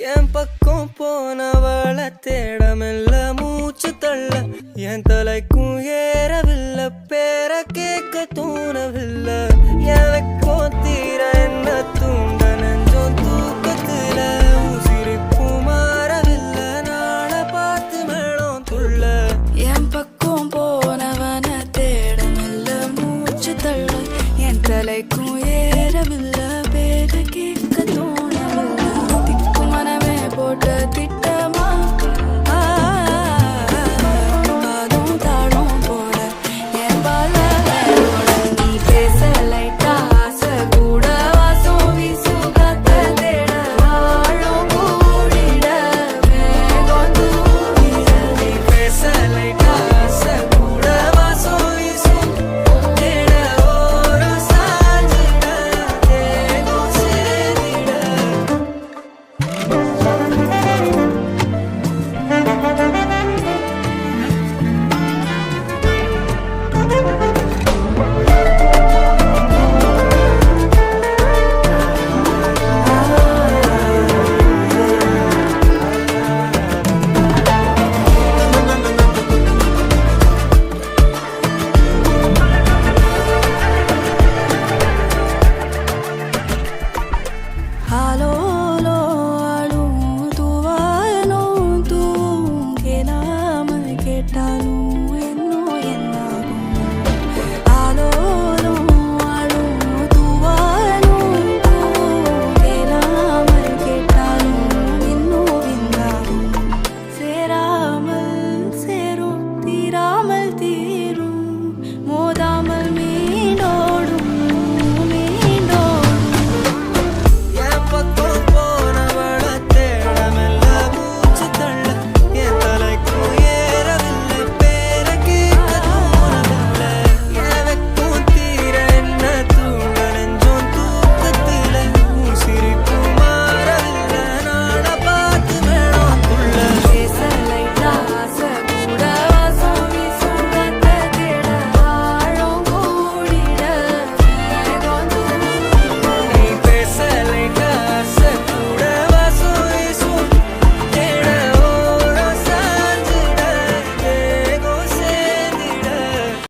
என் பக்கம் போனவள தேடமெல்ல மூச்சு தள்ள என் தலைக்கும் ஏறவில்லை பேர கேட்க தோணவில்லை எனக்கோ தீர என்ன தூண்ட நெஞ்சோம் தூக்கத்துல உசிரிப்பு மாறவில்லை நாள பார்த்து மேளம் துள்ள என் பக்கம் போனவன தேடமெல்ல மூச்சு தள்ள என் தலைக்கும் ஏறவில்லை பேர கேட்க தோணவில்லை திக்கு மனமே போட்ட திட்டமா பாதும் தாழும் போல என் பால நீ பேச லைட்டா ஆசை கூட வாசம் வீசுகாத்த தேட வாழும் கூடிட மேகம் தூங்கிட நீ பேச லைட்டா ஆசை கூட வாசம் வீசும் தேட ஓரம் சாஞ்சிட தேகம் சேர்ந்திட ஹலோ